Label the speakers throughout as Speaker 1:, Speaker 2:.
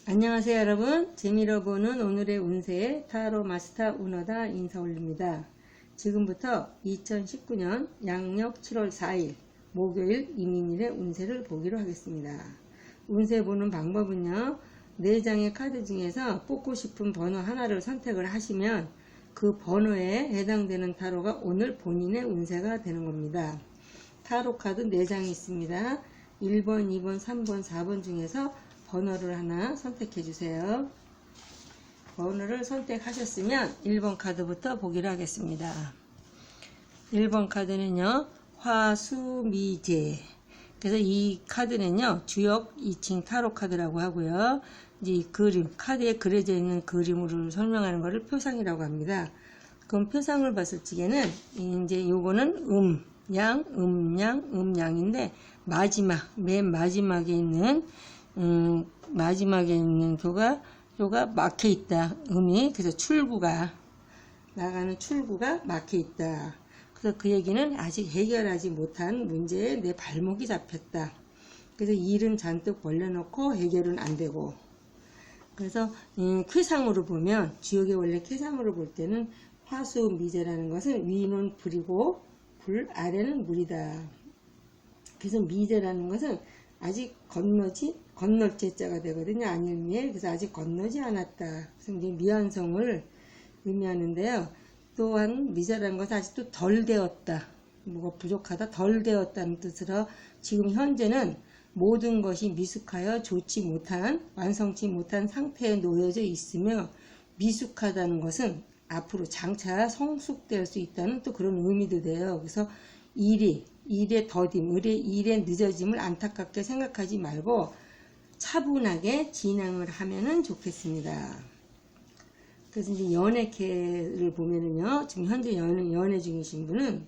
Speaker 1: 안녕하세요 여러분. 재미로 보는 오늘의 운세 타로 마스터 운어다 인사 올립니다. 지금부터 2019년 양력 7월 4일 목요일 이민일의 운세를 보기로 하겠습니다. 운세 보는 방법은요, 4장의 카드 중에서 뽑고 싶은 번호 하나를 선택을 하시면 그 번호에 해당되는 타로가 오늘 본인의 운세가 되는 겁니다. 타로 카드 4장이 있습니다. 1번, 2번, 3번, 4번 중에서 번호를 하나 선택해 주세요. 번호를 선택하셨으면 1번 카드부터 보기로 하겠습니다. 1번 카드는요, 화수미제. 그래서 이 카드는요, 주역 2층 타로 카드라고 하고요. 이제 이 그림, 카드에 그려져 있는 그림으로 설명하는 것을 표상이라고 합니다. 그럼 표상을 봤을 적에는 이제 요거는 음양인데 맨 마지막에 있는 교가 막혀 있다. 그래서 나가는 출구가 막혀 있다. 그래서 그 얘기는 아직 해결하지 못한 문제에 내 발목이 잡혔다. 그래서 일은 잔뜩 벌려놓고 해결은 안 되고. 그래서 쾌상으로 보면, 주역의 원래 쾌상으로 볼 때는 화수미제라는 것은 위는 불이고 불 아래는 물이다. 그래서 미제라는 것은 아직 건널 제자가 되거든요. 안일미에. 그래서 아직 건너지 않았다. 그래서 이제 미완성을 의미하는데요. 또한 미제라는 것은 아직도 덜 되었다. 뭐가 부족하다, 덜 되었다는 뜻으로 지금 현재는 모든 것이 미숙하여 완성치 못한 상태에 놓여져 있으며, 미숙하다는 것은 앞으로 장차 성숙될 수 있다는 또 그런 의미도 돼요. 그래서 일의 더딤, 일의 늦어짐을 안타깝게 생각하지 말고 차분하게 진행을 하면은 좋겠습니다. 그래서 이제 연애캐를 보면은요, 지금 현재 연애 중이신 분은,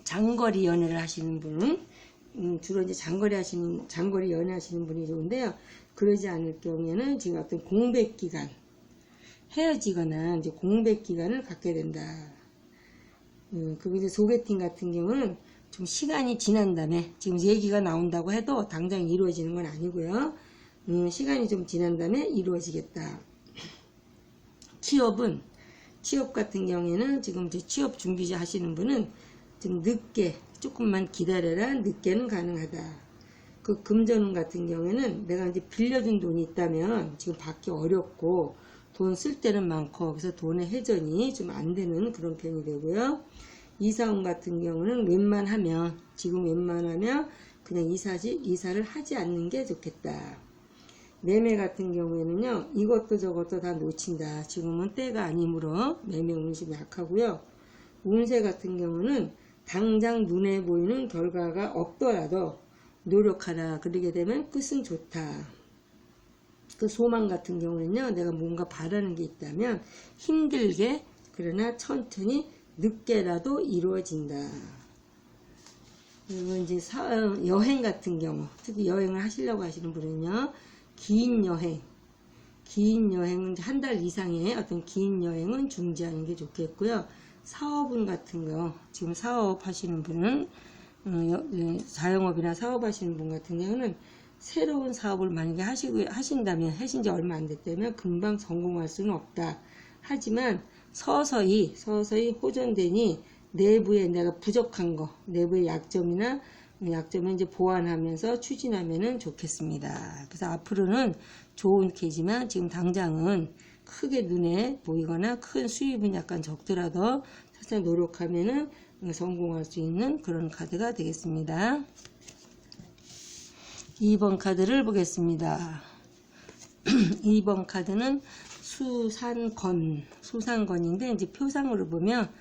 Speaker 1: 장거리 연애를 하시는 분은, 주로 이제 장거리 연애하시는 분이 좋은데요. 그러지 않을 경우에는 지금 어떤 공백 기간, 헤어지거나 이제 공백 기간을 갖게 된다. 그리고 이제 소개팅 같은 경우는 좀 시간이 지난 다음에, 지금 얘기가 나온다고 해도 당장 이루어지는 건 아니고요. 시간이 좀 지난 다음에 이루어지겠다. 취업 같은 경우에는 지금 이제 취업 준비 하시는 분은 좀 조금만 기다려라, 늦게는 가능하다. 그 금전운 같은 경우에는 내가 이제 빌려준 돈이 있다면 지금 받기 어렵고 돈 쓸 때는 많고, 그래서 돈의 회전이 좀 안 되는 그런 편이 되고요. 이사운 같은 경우는 지금 웬만하면 그냥 이사를 하지 않는 게 좋겠다. 매매 같은 경우에는요, 이것도 저것도 다 놓친다. 지금은 때가 아니므로 매매 운이 좀 약하고요. 운세 같은 경우는 당장 눈에 보이는 결과가 없더라도 노력하라. 그러게 되면 끝은 좋다. 그 소망 같은 경우는요, 내가 뭔가 바라는 게 있다면 힘들게, 그러나 천천히 늦게라도 이루어진다. 그리고 이제 여행 같은 경우, 특히 여행을 하시려고 하시는 분은요, 긴 여행은 한 달 이상의 어떤 긴 여행은 중지하는 게 좋겠고요. 사업운 같은 거, 지금 사업하시는 분은, 자영업이나 사업하시는 분 같은 경우는 새로운 사업을 만약에 하신다면, 하신 지 얼마 안 됐다면 금방 성공할 수는 없다. 하지만 서서히 호전되니 내부에 내가 부족한 거, 내부의 약점을 이제 보완하면서 추진하면은 좋겠습니다. 그래서 앞으로는 좋은 케이지만 지금 당장은 크게 눈에 보이거나 큰 수입은 약간 적더라도 살짝 노력하면은 성공할 수 있는 그런 카드가 되겠습니다. 2번 카드를 보겠습니다. 2번 카드는 수산건인데, 이제 표상으로 보면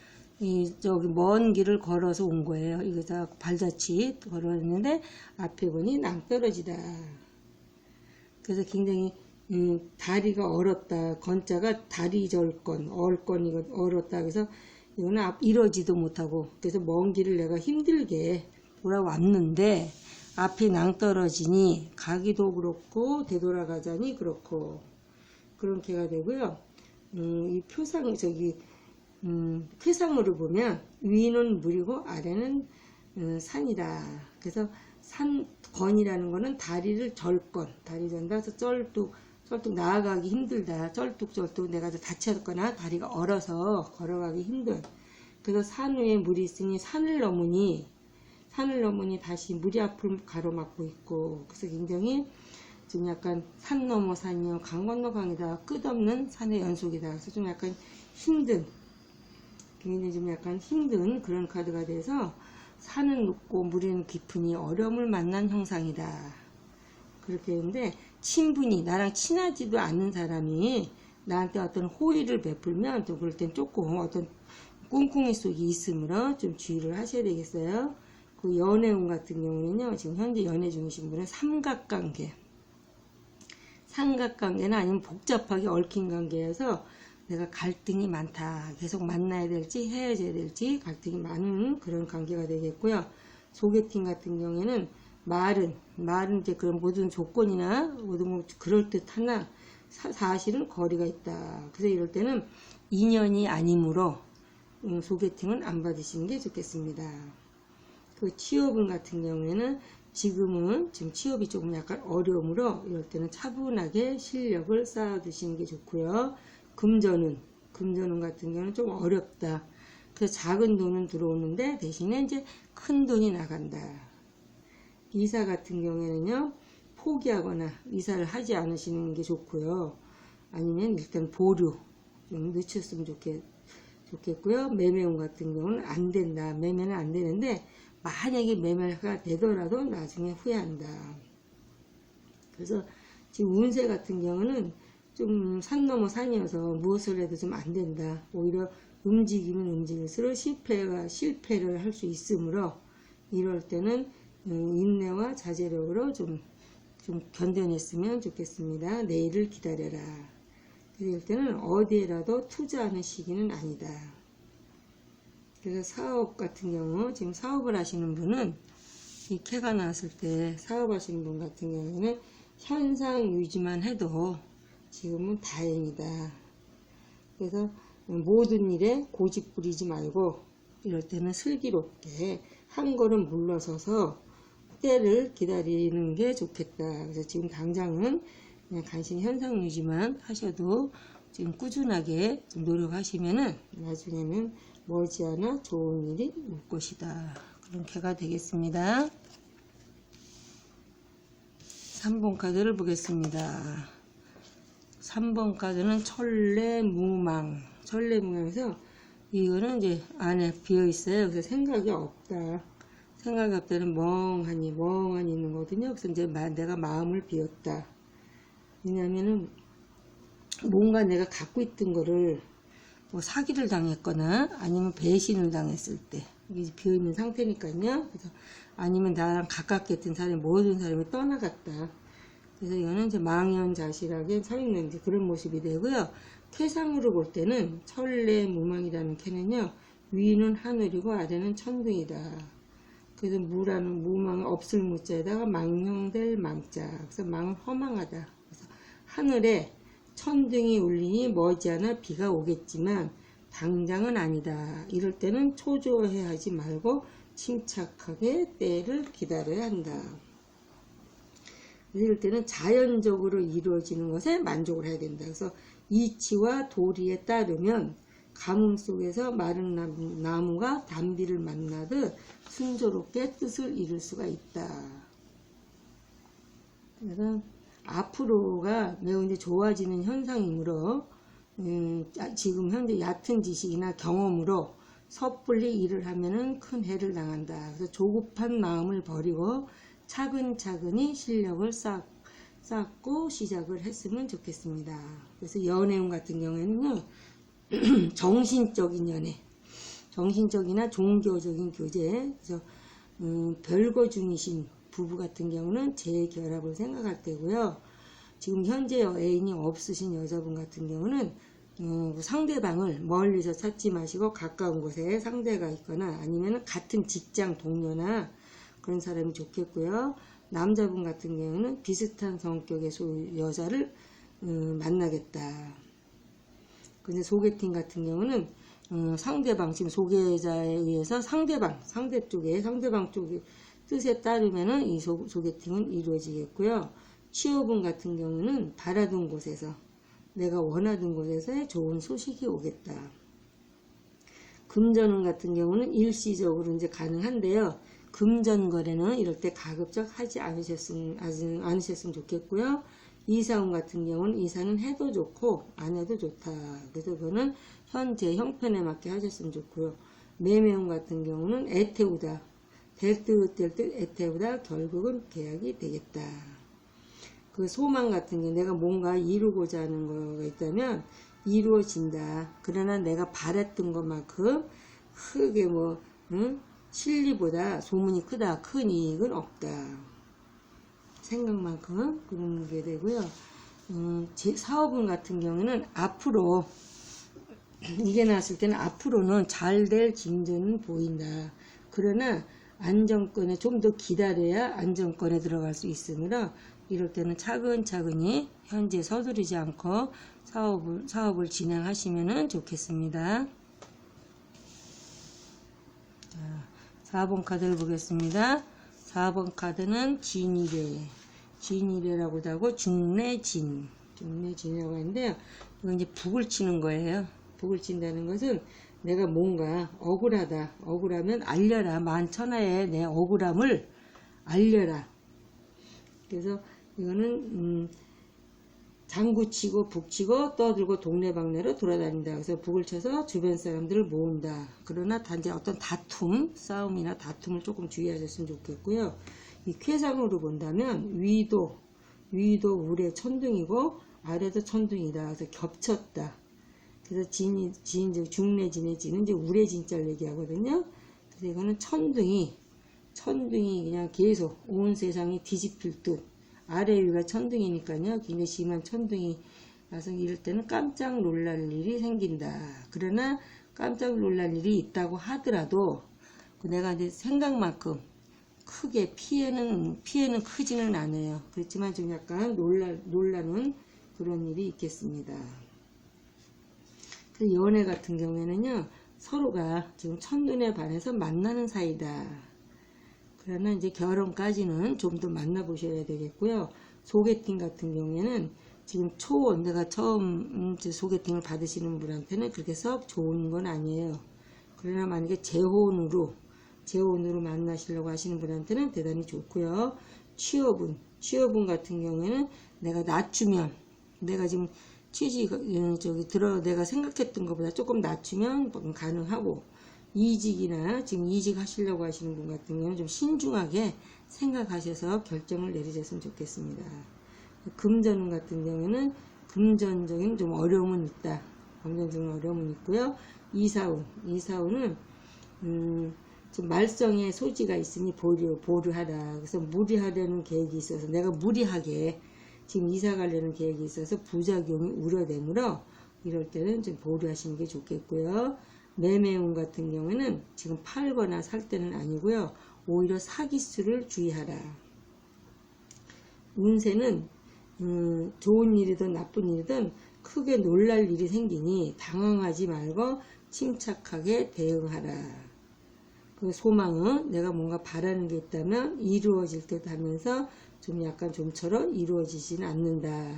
Speaker 1: 저기 먼 길을 걸어서 온 거예요. 이거 다 발자취 걸었는데 앞에 보니 낭떠러지다. 그래서 굉장히 다리가 얼었다. 건자가 다리 절건, 얼건 얼었다. 그래서 이거는 이러지도 못하고, 그래서 먼 길을 내가 힘들게 돌아왔는데 앞이 낭떠러지니 가기도 그렇고 되돌아가자니 그렇고, 그런 개가 되고요. 이 쾌상으로 보면 위는 물이고 아래는 산이다. 그래서 산건이라는 거는 다리를 절건, 다리 전다. 그래서 쩔뚝 나아가기 힘들다. 쩔뚝쩔뚝 내가 다쳤거나 다리가 얼어서 걸어가기 힘든. 그래서 산 위에 물이 있으니 산을 넘으니 다시 물이 앞을 가로막고 있고, 그래서 굉장히 좀 약간 산 넘어 산이요, 강 건너 강이다, 끝없는 산의 연속이다. 그래서 좀 약간 힘든, 굉장히 좀 약간 힘든 그런 카드가 돼서 산은 높고 물은 깊으니 어려움을 만난 형상이다. 그렇게 했는데, 친분이, 나랑 친하지도 않는 사람이 나한테 어떤 호의를 베풀면 또 그럴 땐 조금 어떤 꿍꿍이 속이 있으므로 좀 주의를 하셔야 되겠어요. 그 연애운 같은 경우는요, 지금 현재 연애 중이신 분은 삼각관계나 아니면 복잡하게 얽힌 관계여서 내가 갈등이 많다. 계속 만나야 될지 헤어져야 될지 갈등이 많은 그런 관계가 되겠고요. 소개팅 같은 경우에는 말은 이제 그런 모든 조건이나 모든 그럴듯하나 사실은 거리가 있다. 그래서 이럴 때는 인연이 아니므로 소개팅은 안 받으시는 게 좋겠습니다. 그 취업운 같은 경우에는 지금 취업이 조금 약간 어려움으로 이럴 때는 차분하게 실력을 쌓아두시는 게 좋고요. 금전운 같은 경우는 좀 어렵다. 그래서 작은 돈은 들어오는데 대신에 이제 큰 돈이 나간다. 이사 같은 경우에는요, 포기하거나 이사를 하지 않으시는 게 좋고요. 아니면 일단 보류 좀 늦췄으면 좋겠고요. 매매운 같은 경우는 안 된다. 매매는 안 되는데 만약에 매매가 되더라도 나중에 후회한다. 그래서 지금 운세 같은 경우는 좀 산 넘어 산이어서 무엇을 해도 좀 안 된다. 오히려 움직이면 움직일수록 실패를 할 수 있으므로 이럴 때는 인내와 자제력으로 좀 견뎌냈으면 좋겠습니다. 내일을 기다려라. 이럴 때는 어디에라도 투자하는 시기는 아니다. 그래서 사업 같은 경우, 지금 사업을 하시는 분은 이 캐가 나왔을 때 사업하시는 분 같은 경우는 현상 유지만 해도 지금은 다행이다. 그래서 모든 일에 고집 부리지 말고 이럴 때는 슬기롭게 한 걸음 물러서서 때를 기다리는 게 좋겠다. 그래서 지금 당장은 그냥 간신히 현상 유지만 하셔도 지금 꾸준하게 좀 노력하시면은 나중에는 머지않아 좋은 일이 올 것이다. 그런 개가 되겠습니다. 3번 카드를 보겠습니다. 3번 카드는 천례무망에서 이거는 이제 안에 비어 있어요. 그래서 생각이 없다. 생각이 없다는 멍하니 있는 거거든요. 그래서 이제 내가 마음을 비웠다. 왜냐면은 뭔가 내가 갖고 있던 거를 뭐 사기를 당했거나 아니면 배신을 당했을 때 이게 비어있는 상태니까요. 그래서 아니면 나랑 가깝게 했던 사람이 모든 사람이 떠나갔다. 그래서 이거는 이제 망연자실하게 서 있는 그런 모습이 되고요. 태상으로 볼 때는 천례무망이라는 캐는요, 위는 하늘이고 아래는 천둥이다. 그래서 무망은 없을 무자에다가 망령될 망자. 그래서 망은 허망하다. 그래서 하늘에 천둥이 울리니 머지않아 비가 오겠지만 당장은 아니다. 이럴 때는 초조해 하지 말고 침착하게 때를 기다려야 한다. 이럴 때는 자연적으로 이루어지는 것에 만족을 해야 된다. 그래서 이치와 도리에 따르면 가뭄 속에서 마른 나무가 단비를 만나듯 순조롭게 뜻을 이룰 수가 있다. 그래서 앞으로가 매우 이제 좋아지는 현상이므로 지금 현재 얕은 지식이나 경험으로 섣불리 일을 하면은 큰 해를 당한다. 그래서 조급한 마음을 버리고 차근차근히 실력을 쌓고 시작을 했으면 좋겠습니다. 그래서 연애운 같은 경우에는요, 정신적인 연애, 정신적이나 종교적인 교제, 그래서 별거 중이신 부부 같은 경우는 재결합을 생각할 때고요. 지금 현재 애인이 없으신 여자분 같은 경우는 상대방을 멀리서 찾지 마시고 가까운 곳에 상대가 있거나 아니면 같은 직장 동료나 그런 사람이 좋겠고요. 남자분 같은 경우는 비슷한 성격의 여자를 만나겠다. 근데 소개팅 같은 경우는 상대방, 지금 소개자에 의해서 상대방 쪽의 뜻에 따르면은 이 소개팅은 이루어지겠고요. 취업운 같은 경우는 바라던 곳에서, 내가 원하던 곳에서 좋은 소식이 오겠다. 금전운 같은 경우는 일시적으로 이제 가능한데요. 금전 거래는 이럴 때 가급적 하지 않으셨으면 좋겠고요. 이사운 같은 경우는 이사는 해도 좋고 안 해도 좋다. 그래서 그거는 현재 형편에 맞게 하셨으면 좋고요. 매매운 같은 경우는 애태우다. 될 듯 애태우다. 결국은 계약이 되겠다. 그 소망 같은 게 내가 뭔가 이루고자 하는 거가 있다면 이루어진다. 그러나 내가 바랬던 것만큼 크게 실리보다 소문이 크다. 큰 이익은 없다. 생각만큼 그런 게 되고요. 제 사업운 같은 경우는 앞으로 이게 나왔을 때는 앞으로는 잘 될 징조는 보인다. 그러나 안정권에 좀 더 기다려야 안정권에 들어갈 수 있으므로 이럴 때는 차근차근히 현재 서두르지 않고 사업을 진행하시면 좋겠습니다. 자, 4번 카드를 보겠습니다. 4번 카드는 진이래라고도 하고 중래진이라고 하는데요. 이건 이제 북을 치는 거예요. 북을 친다는 것은 내가 뭔가 억울하면 알려라. 만천하에 내 억울함을 알려라. 그래서 이거는 장구치고 북치고 떠들고 동네방네로 돌아다닌다. 그래서 북을 쳐서 주변 사람들을 모은다. 그러나 단지 어떤 싸움이나 다툼을 조금 주의하셨으면 좋겠고요. 이 쾌상으로 본다면 위도 우레 천둥이고 아래도 천둥이다. 그래서 겹쳤다. 그래서 중래진의 진은 이제 우레진자를 얘기하거든요. 그래서 이거는 천둥이 그냥 계속 온 세상이 뒤집힐 듯, 아래 위가 천둥이니까요. 굉장히 심한 천둥이 나서 이럴 때는 깜짝 놀랄 일이 생긴다. 그러나 깜짝 놀랄 일이 있다고 하더라도 내가 이제 생각만큼 크게 피해는 크지는 않아요. 그렇지만 좀 약간 놀라는 그런 일이 있겠습니다. 그 연애 같은 경우에는요, 서로가 지금 첫눈에 반해서 만나는 사이다. 그러나 이제 결혼까지는 좀 더 만나보셔야 되겠고요. 소개팅 같은 경우에는 지금 내가 처음 소개팅을 받으시는 분한테는 그렇게 썩 좋은 건 아니에요. 그러나 만약에 재혼으로 만나시려고 하시는 분한테는 대단히 좋고요. 취업운 같은 경우에는 내가 낮추면, 내가 지금 내가 생각했던 것보다 조금 낮추면 가능하고, 이직이나 지금 이직하시려고 하시는 분 같은 경우는 좀 신중하게 생각하셔서 결정을 내리셨으면 좋겠습니다. 금전운 같은 경우는 금전적인 좀 어려움은 있다. 금전적인 어려움은 있고요. 이사운은 좀 말썽의 소지가 있으니 보류하라. 그래서 무리하려는 계획이 있어서 내가 무리하게 지금 이사 가려는 계획이 있어서 부작용이 우려되므로 이럴 때는 좀 보류하시는 게 좋겠고요. 매매운 같은 경우는 지금 팔거나 살 때는 아니고요. 오히려 사기수를 주의하라. 운세는 좋은 일이든 나쁜 일이든 크게 놀랄 일이 생기니 당황하지 말고 침착하게 대응하라. 그 소망은 내가 뭔가 바라는 게 있다면 이루어질 듯 하면서 좀 약간 좀처럼 이루어지지는 않는다.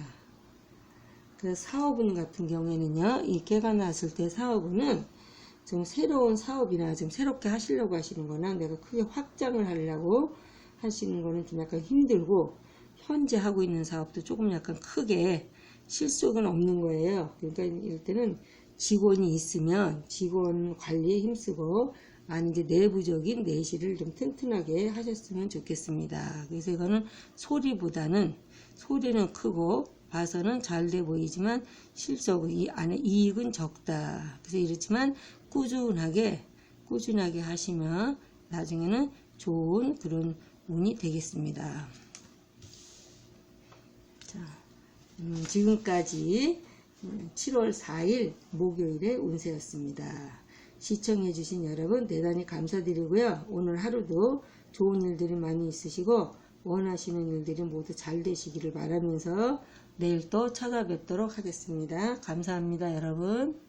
Speaker 1: 그 사업운 같은 경우에는요, 이 깨가 나왔을 때 사업운은 좀 새로운 사업이나 좀 새롭게 하시려고 하시는 거나 내가 크게 확장을 하려고 하시는 거는 좀 약간 힘들고, 현재 하고 있는 사업도 조금 약간 크게 실속은 없는 거예요. 그러니까 이럴 때는 직원이 있으면 직원 관리에 힘쓰고, 아니 이제 내부적인 내실을 좀 튼튼하게 하셨으면 좋겠습니다. 그래서 이거는 소리는 크고 봐서는 잘 돼 보이지만 실적은 이 안에 이익은 적다. 그래서 이렇지만 꾸준하게 하시면 나중에는 좋은 그런 운이 되겠습니다. 자, 지금까지 7월 4일 목요일의 운세였습니다. 시청해주신 여러분 대단히 감사드리고요. 오늘 하루도 좋은 일들이 많이 있으시고 원하시는 일들이 모두 잘 되시기를 바라면서 내일 또 찾아뵙도록 하겠습니다. 감사합니다, 여러분.